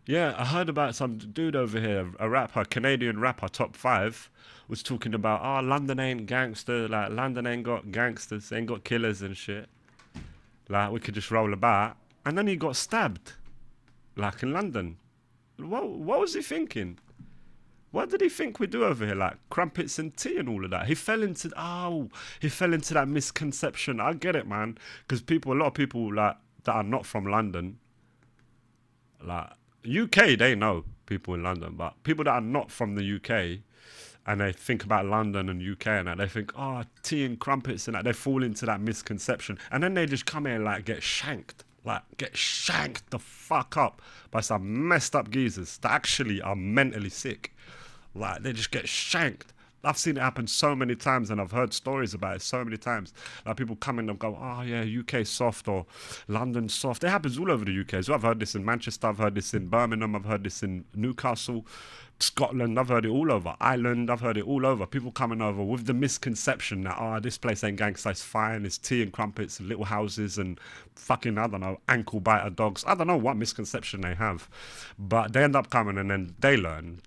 Yeah, I heard about some dude over here, a rapper, Canadian rapper, Top 5, was talking about, oh, London ain't gangster, like London ain't got gangsters, ain't got killers and shit. Like we could just roll about. And then he got stabbed, like in London. What was he thinking? What did he think we do over here? Like crumpets and tea and all of that. He fell into that misconception. I get it, man. Because a lot of people like that are not from London, like UK, they know people in London, but people that are not from the UK and they think about London and UK and that, they think, oh, tea and crumpets and that, they fall into that misconception. And then they just come here and like get shanked the fuck up by some messed up geezers that actually are mentally sick. Like they just get shanked. I've seen it happen so many times, and I've heard stories about it so many times. Like people come in and go, "Oh yeah, UK soft or London soft." It happens all over the UK as well. I've heard this in Manchester. I've heard this in Birmingham. I've heard this in Newcastle, Scotland. I've heard it all over. Ireland. I've heard it all over. People coming over with the misconception that this place ain't gangsta. It's fine. It's tea and crumpets and little houses and fucking I don't know ankle biter dogs. I don't know what misconception they have, but they end up coming and then they learn.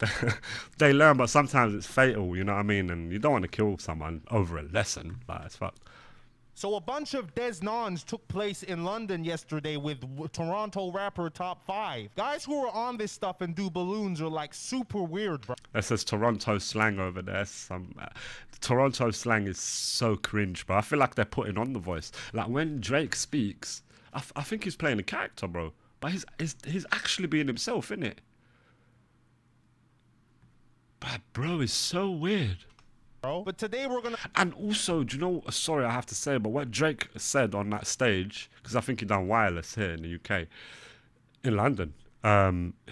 They learn, but sometimes it's fatal. You know what I mean? And you don't want to kill someone over a lesson. Like it's fuck. So a bunch of Des Nons took place in London yesterday with Toronto rapper Top 5. Guys who are on this stuff and do balloons are like super weird, bro. That says Toronto slang over there. Toronto slang is so cringe, bro. I feel like they're putting on the voice. Like when Drake speaks, I think he's playing a character, bro. But he's actually being himself, isn't it? But bro, it's so weird. But today we're gonna. And also, do you know? Sorry, I have to say, but what Drake said on that stage, because I think he done wireless here in the UK, in London.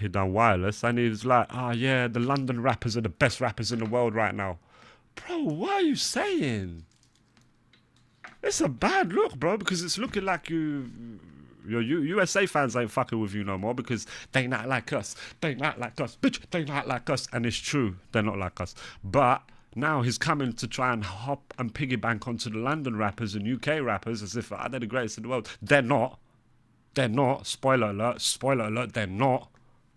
He done wireless, and he was like, yeah, the London rappers are the best rappers in the world right now." Bro, what are you saying? It's a bad look, bro, because it's looking like your USA fans ain't fucking with you no more because they not like us. They not like us. Bitch, they not like us. And it's true, they're not like us. But now he's coming to try and hop and piggyback onto the London rappers and UK rappers as if they're the greatest in the world. They're not. They're not. Spoiler alert. Spoiler alert. They're not.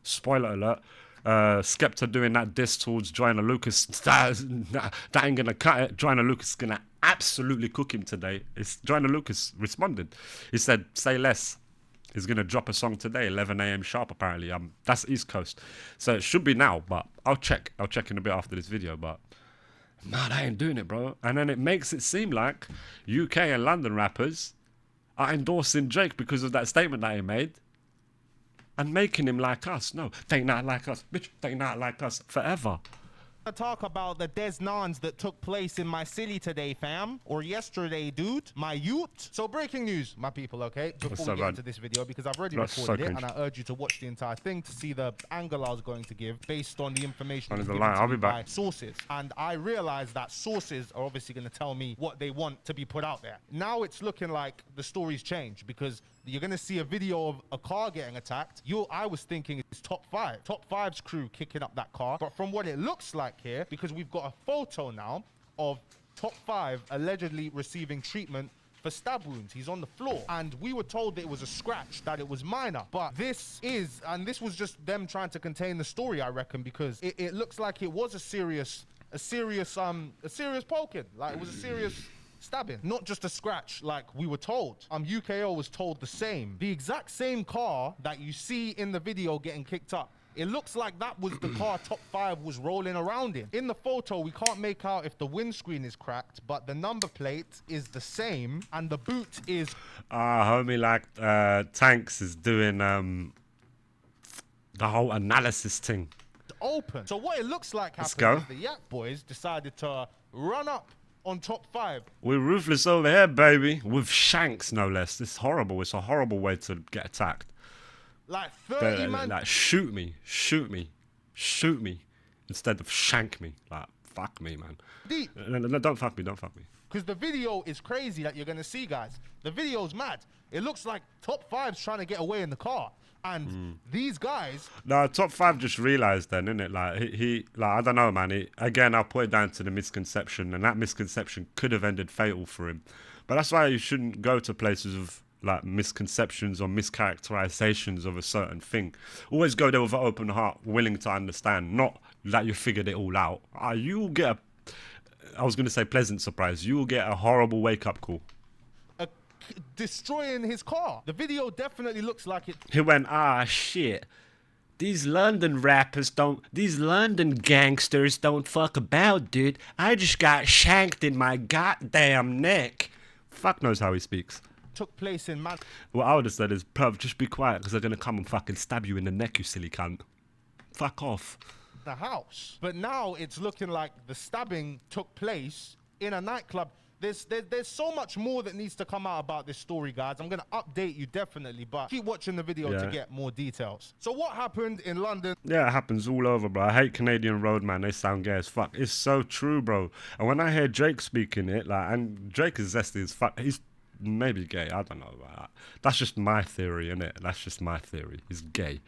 Spoiler alert. Skepta doing that diss towards Joyner Lucas. That ain't gonna cut it. Joyner Lucas is gonna absolutely cook him today. Joyner Lucas responded. He said, "Say less." He's gonna drop a song today, 11 a.m. sharp. Apparently, that's East Coast, so it should be now. But I'll check. I'll check in a bit after this video. But nah, they ain't doing it, bro. And then it makes it seem like UK and London rappers are endorsing Drake because of that statement that he made and making him like us. No, they not like us. Bitch, they not like us forever. Talk about the Des Nons that took place in my city today, fam, or yesterday, dude, my youth. So breaking news, my people, okay, before we get into this video, because I've already recorded it, and I urge you to watch the entire thing to see the angle I was going to give based on the information given to me by sources. And I realized that sources are obviously going to tell me what they want to be put out there. Now it's looking like the story's changed because you're going to see a video of a car getting attacked. I was thinking it's Top 5. Top 5's crew kicking up that car. But from what it looks like here, because we've got a photo now of Top 5 allegedly receiving treatment for stab wounds. He's on the floor. And we were told that it was a scratch, that it was minor. But this was just them trying to contain the story, I reckon, because it looks like it was a serious poking. Like it was a serious stabbing, not just a scratch like we were told. UKO was told the same. The exact same car that you see in the video getting kicked up. It looks like that was the car Top 5 was rolling around in. In the photo, we can't make out if the windscreen is cracked, but the number plate is the same, and the boot is... Homie, like, Tanks is doing, the whole analysis thing. Open. So what it looks like happened is the Yak Boys decided to run up on Top 5. We're ruthless over here, baby. With shanks, no less. It's horrible. It's a horrible way to get attacked. Like 30 man. Like, shoot me. Shoot me. Shoot me. Instead of shank me. Like, fuck me, man. No, don't fuck me. Don't fuck me. Because the video is crazy that you're going to see, guys. The video's mad. It looks like Top 5's trying to get away in the car. And these guys... No, Top 5 just realised then, innit? Like, he I don't know, man. Again, I'll put it down to the misconception. And that misconception could have ended fatal for him. But that's why you shouldn't go to places of like misconceptions or mischaracterizations of a certain thing. Always go there with an open heart, willing to understand, not that you figured it all out. You'll get a, I was going to say pleasant surprise, you will get a horrible wake-up call. Destroying his car. The video definitely looks like it. He went, shit. These London gangsters don't fuck about, dude. I just got shanked in my goddamn neck. Fuck knows how he speaks. Took place in Man. What I would have said is, bruv, just be quiet, because they're going to come and fucking stab you in the neck, you silly cunt. Fuck off. The house. But now it's looking like the stabbing took place in a nightclub. There's so much more that needs to come out about this story, guys. I'm going to update you definitely, but keep watching the video to get more details. So what happened in London? Yeah, it happens all over, bro. I hate Canadian road, man. They sound gay as fuck. It's so true, bro. And when I hear Drake speaking it, like, and Drake is zesty as fuck. He's maybe gay. I don't know about that. That's just my theory, innit? That's just my theory. He's gay,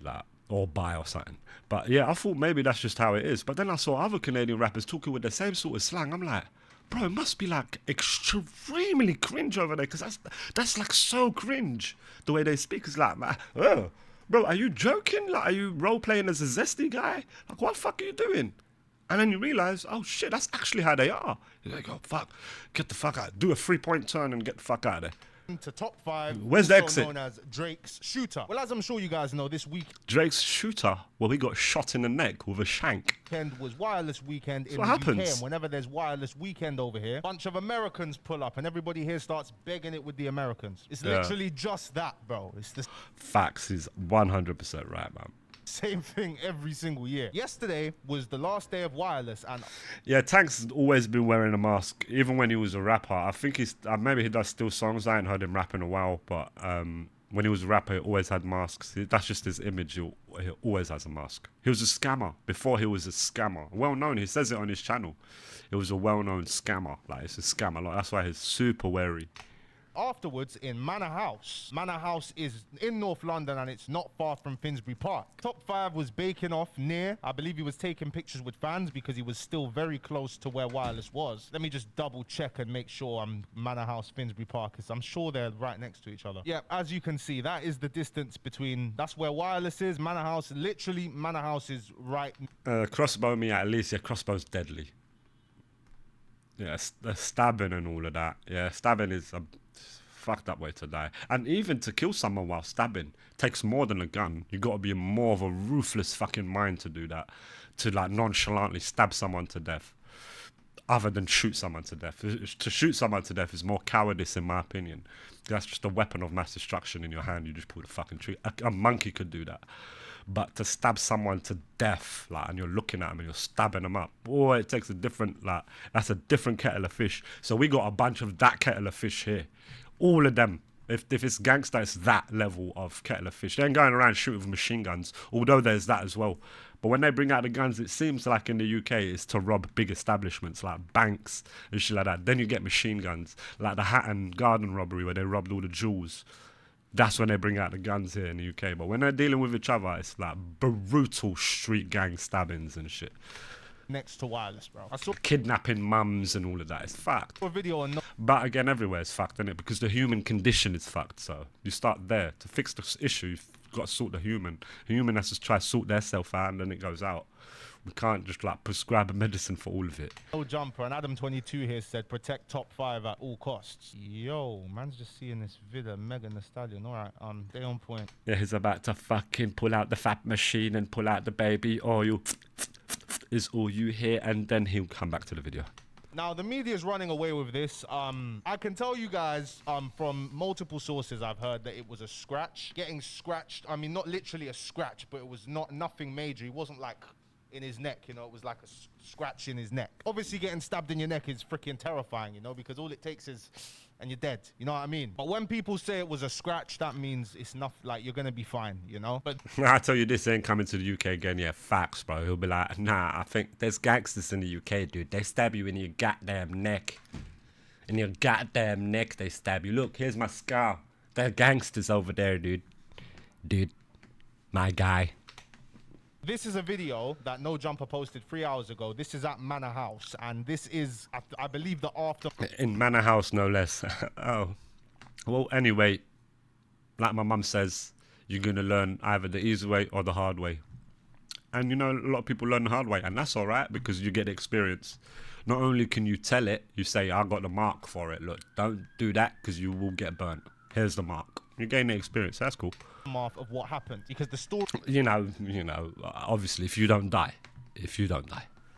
like, or bi or something. But yeah, I thought maybe that's just how it is. But then I saw other Canadian rappers talking with the same sort of slang. I'm like, bro, it must be like extremely cringe over there, because that's like so cringe. The way they speak is like, oh, bro, are you joking? Like, are you role playing as a zesty guy? Like, what the fuck are you doing? And then you realize, oh shit, that's actually how they are. You're like, oh fuck, get the fuck out. Do a 3-point turn and get the fuck out of there. To Top 5. Where's the exit? Known as Drake's Shooter. Well, as I'm sure you guys know, this week Drake's Shooter. Well, he got shot in the neck with a shank. Weekend was wireless weekend in the UK, and whenever there's wireless weekend over here, a bunch of Americans pull up and everybody here starts begging it with the Americans. It's literally just that, bro. It's the facts. Is 100% right, man. Same thing every single year. Yesterday was the last day of wireless, and yeah, Tank's always been wearing a mask, even when he was a rapper. I think he's maybe he does still songs. I ain't heard him rap in a while, but when he was a rapper, he always had masks. That's just his image. He always has a mask. He was a scammer before he was a scammer. Well known. He says it on his channel. He was a well-known scammer. Like, it's a scammer. Like, that's why he's super wary. Afterwards, in Manor House. Manor House is in North London and it's not far from Finsbury Park. Top 5 was baking off near. I believe he was taking pictures with fans because he was still very close to where wireless was. Let me just double check and make sure Manor House, Finsbury Park, because I'm sure they're right next to each other. Yeah, as you can see, that is the distance between, that's where wireless is. Manor House, literally, Manor House is right. Crossbow me at least. Yeah, crossbow's deadly. Yeah, the stabbing and all of that. Yeah, stabbing is a fucked up way to die. And even to kill someone while stabbing takes more than a gun. You got to be more of a ruthless fucking mind to do that. To like nonchalantly stab someone to death. Other than shoot someone to death. To shoot someone to death is more cowardice in my opinion. That's just a weapon of mass destruction in your hand. You just pull the fucking trigger. A monkey could do that. But to stab someone to death, like, and you're looking at them and you're stabbing them up, boy, it takes a different, like, that's a different kettle of fish. So we got a bunch of that kettle of fish here. All of them. If it's gangster, it's that level of kettle of fish. They ain't going around shooting with machine guns, although there's that as well. But when they bring out the guns, it seems like in the UK, it's to rob big establishments like banks and shit like that. Then you get machine guns, like the Hatton Garden robbery where they robbed all the jewels. That's when they bring out the guns here in the UK. But when they're dealing with each other, it's like brutal street gang stabbings and shit. Next to wireless, bro. I saw kidnapping mums and all of that. It's fucked. a video on. But again, everywhere is fucked, isn't it? Because the human condition is fucked. So you start there. To fix this issue, you've got to sort the human. The human has to try to sort theirself out and then it goes out. We can't just like prescribe a medicine for all of it. No jumper, and Adam22 here said protect Top 5 at all costs. Yo, man's just seeing this video, Megan Thee Stallion. All right, they on point. Yeah, he's about to fucking pull out the fat machine and pull out the baby oil. Is all you hear, and then he'll come back to the video. Now, the media is running away with this. I can tell you guys from multiple sources I've heard that it was a scratch. Getting scratched, I mean, not literally a scratch, but it was nothing major. He wasn't like in his neck, you know, it was like a scratch in his neck. Obviously, getting stabbed in your neck is freaking terrifying, you know, because all it takes is, and you're dead, you know what I mean? But when people say it was a scratch, that means it's not, like, you're gonna be fine, you know? But I tell you, this ain't coming to the UK again. Yeah, facts, bro. He'll be like, nah, I think there's gangsters in the UK, dude. They stab you in your goddamn neck. In your goddamn neck, they stab you. Look, here's my scar. They're gangsters over there, dude. Dude, my guy. this is a video that No Jumper posted 3 hours ago. This is at Manor House, and this is, I believe, the after... In Manor House, no less. Oh. Well, anyway, like my mum says, you're going to learn either the easy way or the hard way. And you know, a lot of people learn the hard way, and that's all right because you get experience. Not only can you tell it, you say, I got the mark for it. Look, don't do that because you will get burnt. Here's the mark. You gain the experience. That's cool. Of what happened, because the story, you know, obviously, if you don't die.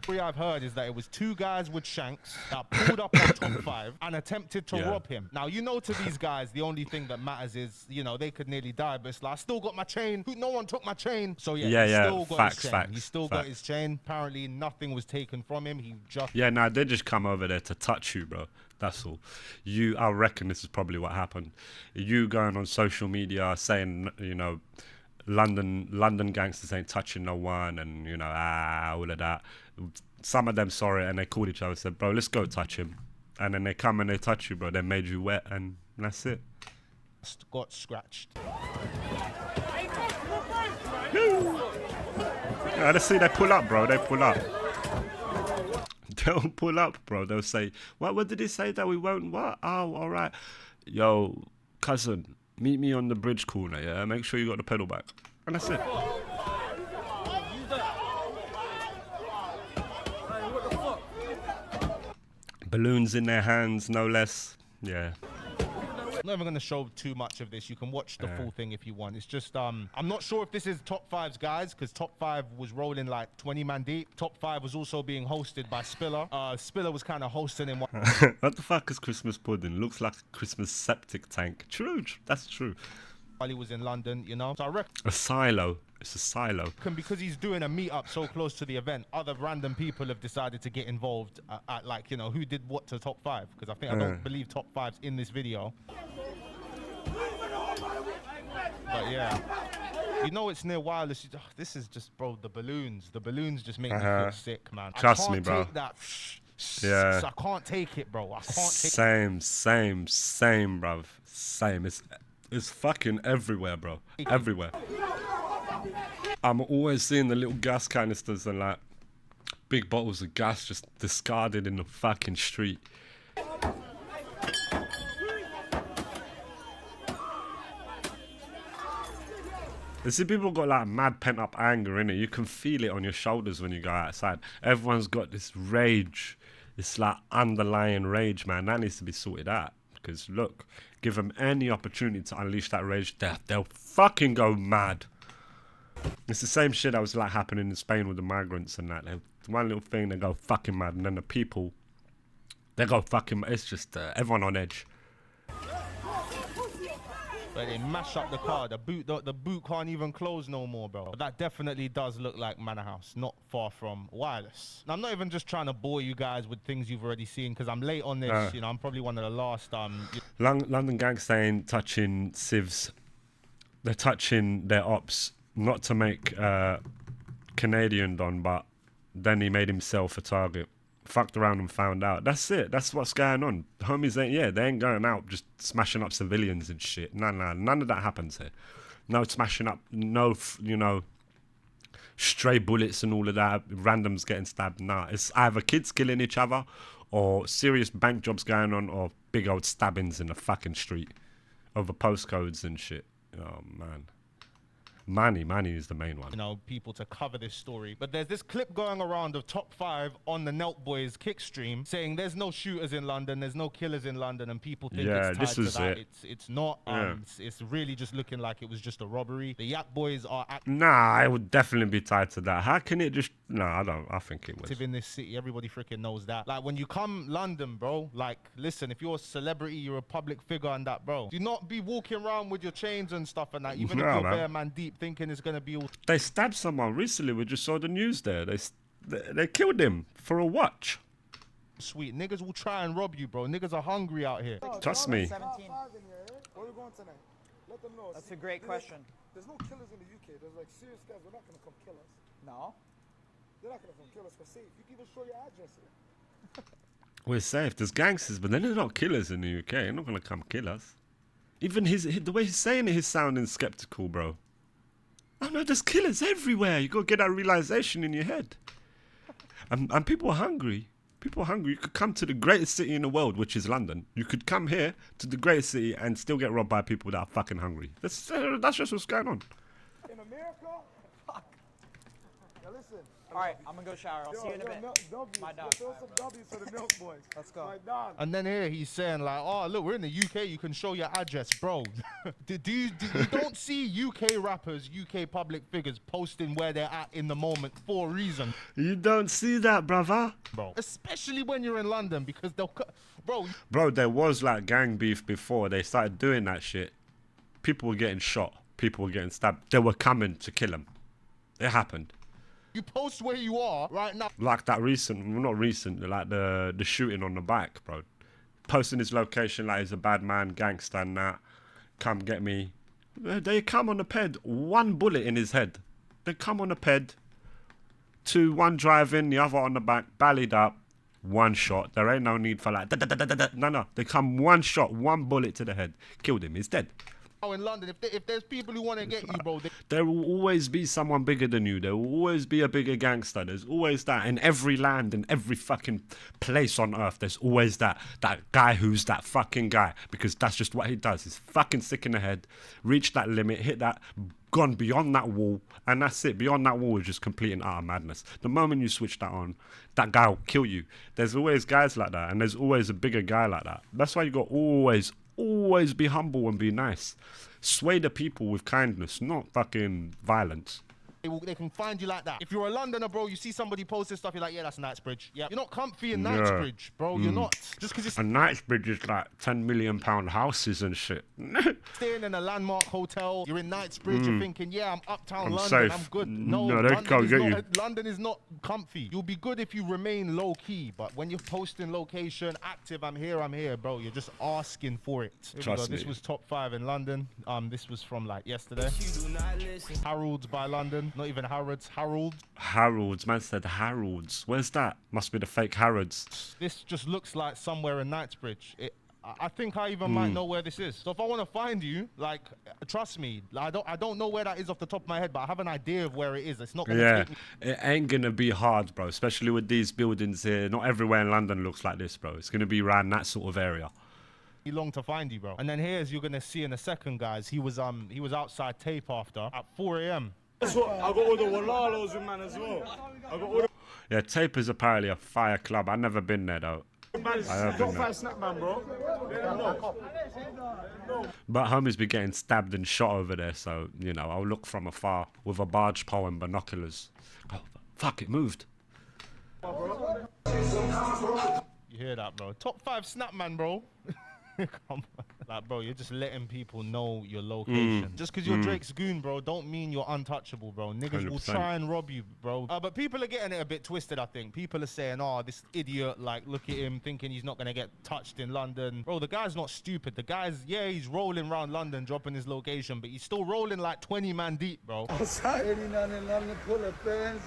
story I've heard is that it was two guys with shanks that pulled up on Top 5 and attempted to rob him. Now, you know, to these guys, the only thing that matters is, you know, they could nearly die, but it's like, I still got my chain. No one took my chain. So yeah, he still got his chain. He still got his chain. Apparently, nothing was taken from him. He just... Yeah, no, they just come over there to touch you, bro. That's all. I reckon this is probably what happened. You going on social media saying, you know, London gangsters ain't touching no one, and you know, all of that. Some of them saw it and they called each other and said, bro, let's go touch him. And then they come and they touch you, bro. They made you wet, and that's it. Got scratched. Yeah, let's see, they pull up, bro. They pull up. They'll pull up, bro. They'll say, what did he say that we won't what? Oh, all right. Yo, cousin, meet me on the bridge corner, yeah? Make sure you got the pedal back. And that's it. Balloons in their hands, no less. Yeah. I'm not even going to show too much of this. You can watch the full thing if you want. It's just, I'm not sure if this is Top 5's guys, because Top 5 was rolling like 20 man deep. Top 5 was also being hosted by Spiller. Spiller was kind of hosting him. What the fuck is Christmas pudding? Looks like a Christmas septic tank. True, that's true. While he was in London, you know? So I reckon... A silo. It's a silo. Because he's doing a meetup so close to the event, other random people have decided to get involved at like, you know, who did what to Top 5. Because I don't believe Top 5's in this video. But yeah, you know it's near wireless. This is just, bro, the balloons. The balloons just make me feel sick, man. Trust me, bro. Take that. Yeah. I can't take it, bro. I can't take it. Same, bruv. Same. It's fucking everywhere, bro. Everywhere. I'm always seeing the little gas canisters and like big bottles of gas just discarded in the fucking street. You see, people got like mad pent up anger in it. You can feel it on your shoulders when you go outside. Everyone's got this rage. It's like underlying rage, man. That needs to be sorted out. Because look, give them any opportunity to unleash that rage, they'll fucking go mad. It's the same shit that was like happening in Spain with the migrants and that. One little thing, they go fucking mad, and then the people, they go fucking mad. It's just everyone on edge. But they mash up the car. The boot can't even close no more, bro. But that definitely does look like Manor House, not far from wireless. Now, I'm not even just trying to bore you guys with things you've already seen, because I'm late on this. You know, I'm probably one of the last. London gangs ain't touching civs. They're touching their ops, not to make Canadian Don, but then he made himself a target. Fucked around and found out. That's it. That's what's going on. The homies they ain't going out just smashing up civilians and shit. No, none of that happens here. No smashing up, no, you know, stray bullets and all of that. Randoms getting stabbed. Nah, it's either kids killing each other or serious bank jobs going on or big old stabbings in the fucking street over postcodes and shit. Oh, man. Manny is the main one. You know, people to cover this story. But there's this clip going around of Top 5 on the Nelt Boys kick stream saying there's no shooters in London, there's no killers in London, and people think it's tied to that. It's not. It's really just looking like it was just a robbery. The Yak Boys are Nah, it would definitely be tied to that. How can it just... No, I don't. I think it was. In this city, everybody freaking knows that. Like, when you come London, bro, like, listen, if you're a celebrity, you're a public figure and that, bro, do not be walking around with your chains and stuff and that, even if you're bare man deep, thinking it's gonna be all... They stabbed someone recently. We just saw the news there. They killed him for a watch. Sweet. Niggas will try and rob you, bro. Niggas are hungry out here. Trust me. 17. Where are we going tonight? Let them know. That's a great question. There's no killers in the UK. There's like serious guys. They're not gonna come kill us. No. They're not gonna come kill us. We're safe. You can even show your address here. We're safe. There's gangsters, but then they're not killers in the UK. They're not gonna come kill us. Even the way he's saying it, he's sounding skeptical, bro. Oh no, there's killers everywhere. You gotta get that realization in your head. And people are hungry. People are hungry. You could come to the greatest city in the world, which is London. You could come here to the greatest city and still get robbed by people that are fucking hungry. That's just what's going on. In America? Fuck. Now listen. All right, I'm gonna go shower. I'll see you in a bit. My dog. Throw some W's for the milk boys. Let's go. My dog. And then here he's saying like, oh look, we're in the UK. You can show your address, bro. You don't see UK rappers, UK public figures posting where they're at in the moment for a reason, You don't see that, brother. bro. Especially when you're in London because they'll, bro. Bro, there was like gang beef before they started doing that shit. People were getting shot. People were getting stabbed. They were coming to kill them. It happened. You post where you are right now. Like that recent, well, not recent, like the shooting on the bike, bro. Posting his location like he's a bad man, gangster and that. Come get me. They come on the ped, one bullet in his head. They come on the ped, one driving, the other on the back, ballied up, one shot. There ain't no need for like, no. They come one shot, one bullet to the head. Killed him, he's dead. In London, if there's people who want to get you, bro, There will always be someone bigger than you. There will always be a bigger gangster. There's always that. In every land, in every fucking place on earth, there's always that guy who's that fucking guy. Because that's just what he does. He's fucking sick in the head, reached that limit, hit that, gone beyond that wall, and that's it. Beyond that wall is just complete and utter madness. The moment you switch that on, that guy will kill you. There's always guys like that, and there's always a bigger guy like that. That's why you got always be humble and be nice. Sway the people with kindness, not fucking violence. They can find you like that. If you're a Londoner, bro, you see somebody post this stuff, you're like, yeah, that's Knightsbridge. Yeah, you're not comfy in Knightsbridge, bro. You're not. Just because And Knightsbridge is like £10 million houses and shit. staying in a landmark hotel, you're in Knightsbridge, you're thinking, yeah, I'm uptown I'm London, safe. I'm good. No, No, they can't get you. London is not comfy. You'll be good if you remain low key, but when you're posting location, active, I'm here, bro, you're just asking for it. Here we Trust go. This me. was top 5 in London. This was from like yesterday. Harold's by London, not even Harrods. Harrods, man said Harrods. Where's that? Must be the fake Harrods. This just looks like somewhere in Knightsbridge. I think I even might know where this is. So if I want to find you, like, trust me, I don't know where that is off the top of my head, but I have an idea of where it is. It's not gonna Yeah, take me it ain't gonna be hard, bro. Especially with these buildings here. Not everywhere in London looks like this, bro. It's gonna be around that sort of area. long to find you, bro. And then here's you're gonna see in a second, guys. He was outside tape after at 4 a.m. That's what I got all the Wallalos with man as well. I got all the Yeah, Tape is apparently a fire club. I've never been there though. Top 5 snap man, bro. But homies be getting stabbed and shot over there, so you know I'll look from afar with a barge pole and binoculars. Oh, fuck! It moved. You hear that, bro? Top 5 snap man, bro. Come on. Like, bro, you're just letting people know your location. Just because you're Drake's goon, bro, don't mean you're untouchable, bro. Niggas will 100%. try and rob you, bro. But people are getting it a bit twisted, I think. People are saying, oh, this idiot, like, look at him thinking he's not going to get touched in London. Bro, the guy's not stupid. The guy's, yeah, he's rolling around London, dropping his location, but he's still rolling like 20 man deep, bro. outside. 89 in London, pull a Benz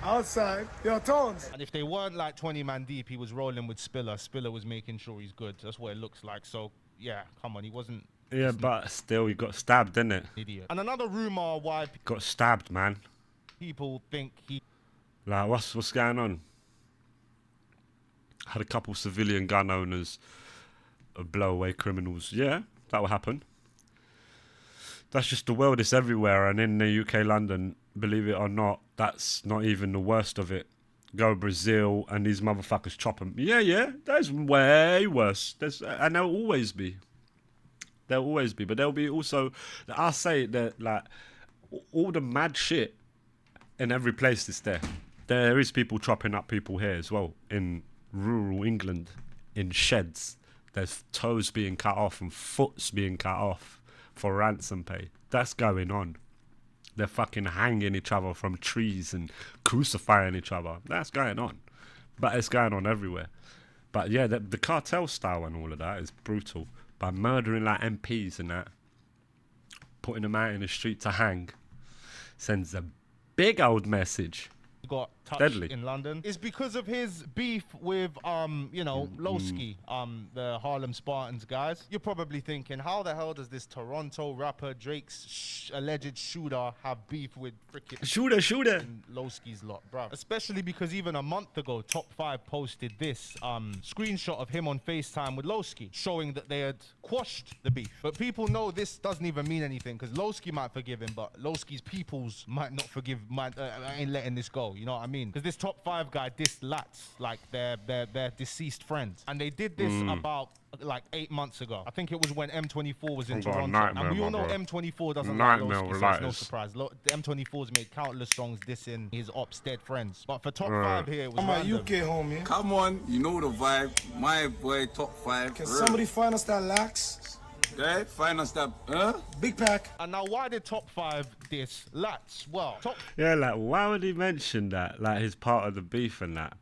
outside. Yo, Tones. And if they weren't like 20 man deep, he was rolling with Spiller. Spiller was making sure he's good. That's what it looks like. So, yeah, come on, he wasn't Yeah, but still, he got stabbed, didn't it? an idiot. And another rumor why Got stabbed, man. people think he Like, what's going on? Had a couple civilian gun owners blow away criminals. Yeah, that will happen. That's just the world. It's everywhere. And in the UK, London, believe it or not, that's not even the worst of it. Go Brazil and these motherfuckers chop them. Yeah, there's way worse. And there'll always be. There'll always be. But there'll be also, I'll say that, like, all the mad shit in every place is there. There is people chopping up people here as well. In rural England, in sheds. There's toes being cut off and foots being cut off for ransom pay. That's going on. They're fucking hanging each other from trees and crucifying each other. That's going on. But it's going on everywhere. But yeah, the cartel style and all of that is brutal. By murdering like MPs and that, putting them out in the street to hang, sends a big old message. got touched Deadly. in London is because of his beef with you know, Lowski, the Harlem Spartans guys. You're probably thinking, how the hell does this Toronto rapper Drake's alleged shooter have beef with freaking Shooter. Lowski's lot, bro? Especially because even a month ago, Top5 posted this screenshot of him on FaceTime with Lowski, showing that they had quashed the beef. But people know this doesn't even mean anything, because Lowski might forgive him, but Lowski's peoples might not forgive. Ain't letting this go. You know what I mean? Because this Top5 guy dissed Lats, like their deceased friends, and they did this about like 8 months ago. I think it was when M24 was in Toronto, and we all know M24 doesn't like Lowski, so it's no surprise. M24's made countless songs dissing his ops dead friends, but for Top5 here, it was random. UK homie. Come on, you know the vibe. My boy, Top5. Can somebody find us that lax? Okay, find us that, Big pack. And now, why did Top5 diss Lats? Well, Yeah, like, why would he mention that? Like, he's part of the beef and that.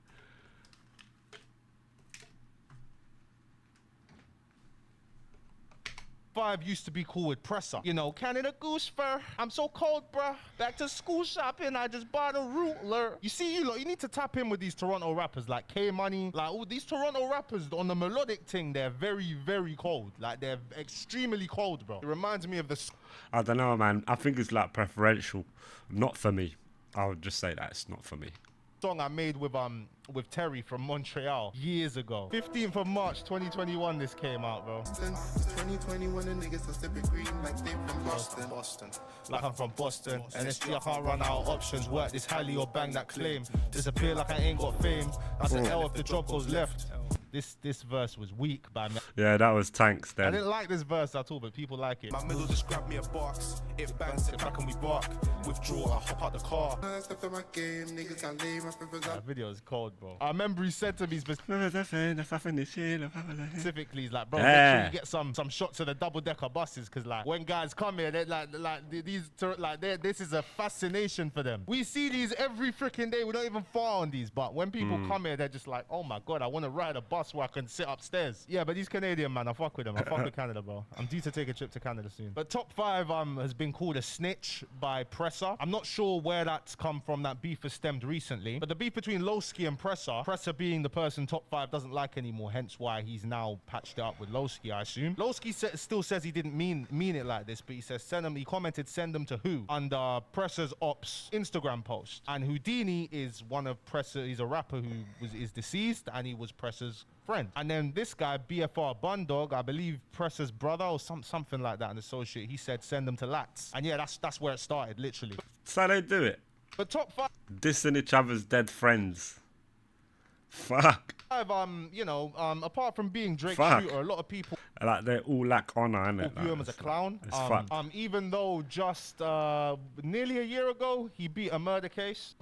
Top5 used to be cool with Presser. You know, Canada Goose fur. I'm so cold, bruh. Back to school shopping. I just bought a ruler. You see, you need to tap in with these Toronto rappers like K-Money. Like, all these Toronto rappers on the melodic thing, they're very, very cold. Like, they're extremely cold, bro. It reminds me of the... I don't know, man. I think it's like preferential. Not for me. I would just say that it's not for me. Song I made with Terry from Montreal years ago. 15th of March 2021 this came out, bro. Since 2021 the niggas are sipping green like they from Boston. Like I'm from Boston. NSG, I can't run out of options. Work this highly or bang that claim. Disappear like I ain't got fame. That's an L if the job goes left. This verse was weak by me. Yeah, that was tanks then. I didn't like this verse at all, but people like it. My middle just grabbed me a box. It bangs, sit back and we bark. Withdraw, I hop out the car. Step in my game, niggas I lay my fingers That video is cold, bro. I remember he said to me specifically, he's like, bro, make sure you get some shots of the double-decker buses, because like when guys come here, they this is a fascination for them. We see these every freaking day. We don't even fall on these, but when people come here, they're just like, oh my god, I want to ride a bus where I can sit upstairs. Yeah, but these Canadian, man, I fuck with them. I fuck with Canada, bro. I'm due to take a trip to Canada soon. But Top5 has been called a snitch by Presser. I'm not sure where that's come from. That beef has stemmed recently, but the beef between Lowski and Presser being the person Top5 doesn't like anymore, hence why he's now patched it up with Lowski, I assume. Lowski still says he didn't mean it like this, but he says he commented send them to who under Presser's ops Instagram post, and Houdini is one of Presser. He's a rapper who is deceased, and he was Presser's friend. And then this guy, BFR Bundog, I believe Presser's brother or something like that, an associate, he said send them to Lats. And yeah, that's where it started, literally. So they do it. But Top5 dissing each other's dead friends. Fuck. You know, apart from being Drake's shooter, a lot of people like they all lack honor, innit? view him as a clown. It's fucked. Even though just nearly a year ago he beat a murder case.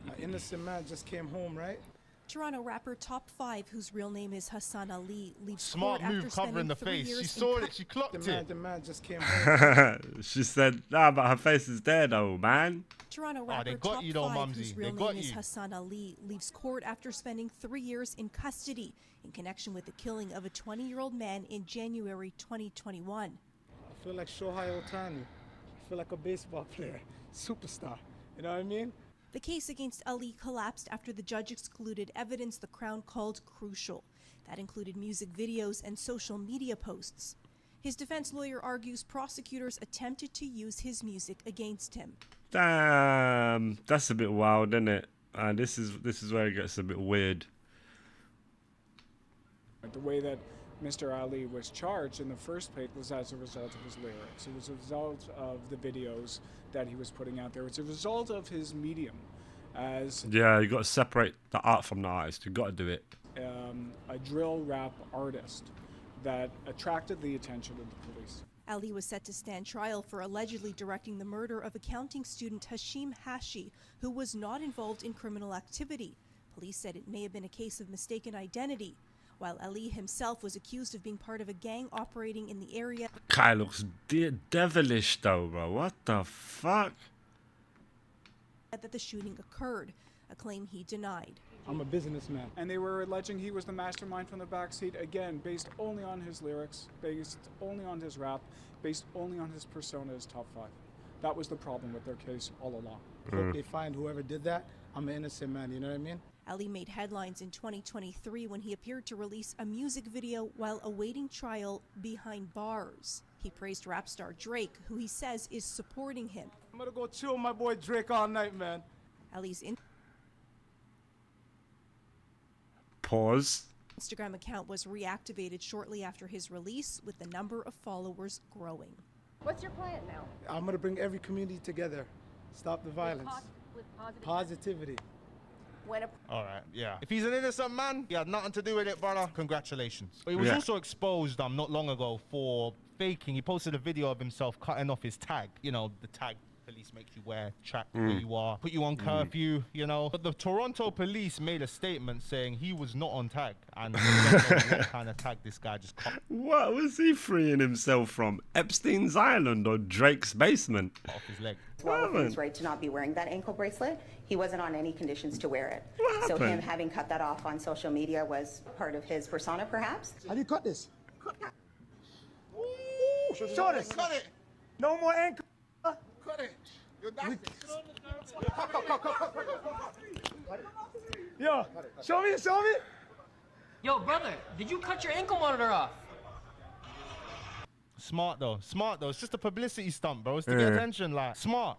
An innocent man just came home, right? Toronto rapper Top5, whose real name is Hassan Ali, leaves smart court move after covering the spending 3 face. years She in saw it. She clocked it. The man just came home. She said, nah, but her face is there though, man. Toronto rapper they got you though, Top5, Mumsy. whose real They got name is you. Hassan Ali, leaves court after spending 3 years in custody in connection with the killing of a 20-year-old man in January 2021. I feel like Shohei Ohtani. I feel like a baseball player, superstar. You know what I mean? The case against Ali collapsed after the judge excluded evidence the Crown called crucial. That included music videos and social media posts. His defense lawyer argues prosecutors attempted to use his music against him. Damn, that's a bit wild, isn't it? This is where it gets a bit weird. The way that Mr. Ali was charged in the first place was as a result of his lyrics. It was a result of the videos that he was putting out there. It's a result of his medium as yeah, you got to separate the art from the artist. You got to do it. A drill rap artist that attracted the attention of the police. Ali was set to stand trial for allegedly directing the murder of accounting student Hashim Hashi, who was not involved in criminal activity. Police said it may have been a case of mistaken identity, while Ali himself was accused of being part of a gang operating in the area. Guy looks devilish though, bro. What the fuck? That the shooting occurred, a claim he denied. I'm a businessman. And they were alleging he was the mastermind from the backseat, again, based only on his lyrics, based only on his rap, based only on his persona as Top5. That was the problem with their case all along. Hope they find whoever did that. I'm an innocent man, you know what I mean? Ali made headlines in 2023 when he appeared to release a music video while awaiting trial behind bars. He praised rap star Drake, who he says is supporting him. I'm gonna go chill with my boy Drake all night, man. Ali's Pause. Instagram account was reactivated shortly after his release, with the number of followers growing. What's your plan now? I'm gonna bring every community together. Stop the violence. With Positivity. All right, yeah. If he's an innocent man, he had nothing to do with it, brother. Congratulations. But he was also exposed not long ago for faking. He posted a video of himself cutting off his tag. You know, the tag police make you wear, track where you are, put you on curfew, you know. But the Toronto police made a statement saying he was not on tag, and they don't know what kind of tag this guy just cut What was he freeing himself from? Epstein's Island or Drake's basement? off his leg. Well, with his right to not be wearing that ankle bracelet, he wasn't on any conditions to wear it. What So happened? him having cut that off on social media was part of his persona, perhaps. How do you cut this? Show this. Cut it. No more ankle. Cut it. Yo, show me. Yo, brother, did you cut your ankle monitor off? Smart though. It's just a publicity stunt, bro. It's to get attention, like smart.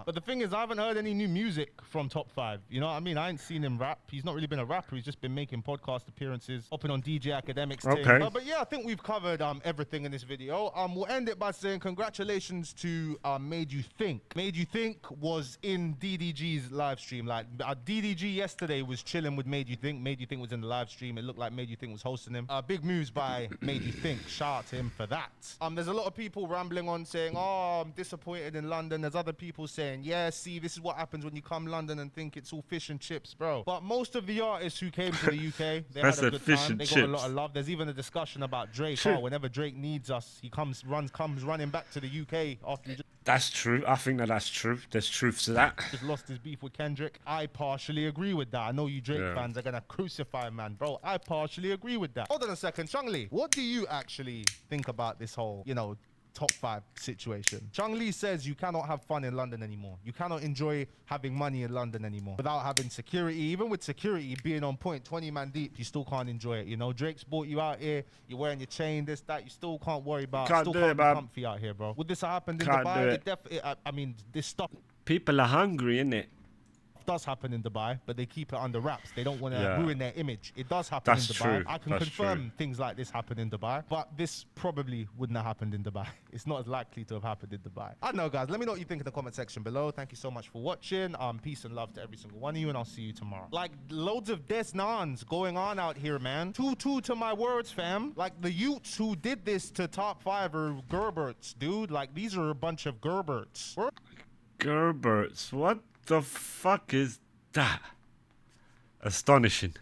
But the thing is, I haven't heard any new music from Top 5. You know what I mean? I ain't seen him rap. He's not really been a rapper. He's just been making podcast appearances, hopping on DJ Academics. Okay. But yeah, I think we've covered everything in this video. We'll end it by saying congratulations to Made You Think. Made You Think was in DDG's live stream. Like DDG yesterday was chilling with Made You Think. Made You Think was in the live stream. It looked like Made You Think was hosting him. Big moves by Made You Think. Shout out to him for that. There's a lot of people rambling on saying, oh, I'm disappointed in London. There's other people saying, yeah, see, this is what happens when you come London and think it's all fish and chips, bro. But most of the artists who came to the UK, they had a good time. They got a lot of love. There's even a discussion about Drake. Oh, whenever Drake needs us, he comes running back to the UK after he just That's true. I think that's true. There's truth to that. just lost his beef with Kendrick. I partially agree with that. I know you Drake fans are gonna crucify him, man, bro. I partially agree with that. Hold on a second, Chung-Li. What do you actually think about this whole, Top 5 situation? Chung-Li says you cannot have fun in London anymore. You cannot enjoy having money in London anymore without having security. Even with security being on point, 20 man deep, you still can't enjoy it. You know, Drake's brought you out here. You're wearing your chain, this, that. You still can't worry about. Still can't be comfy out here, bro. Would this have happened in Dubai? I mean, this stuff. People are hungry, innit? Does happen in Dubai, but they keep it under wraps. They don't want to ruin their image. It does happen in Dubai. True. I can confirm things like this happen in Dubai, but this probably wouldn't have happened in Dubai. It's not as likely to have happened in Dubai. I don't know, guys. Let me know what you think in the comment section below. Thank you so much for watching. Peace and love to every single one of you, and I'll see you tomorrow. Like, loads of Desnans going on out here, man. Two to my words, fam. Like, the youths who did this to Top 5 are Gerberts, dude. Like, these are a bunch of Gerberts. Gerberts. What the fuck is that? Astonishing.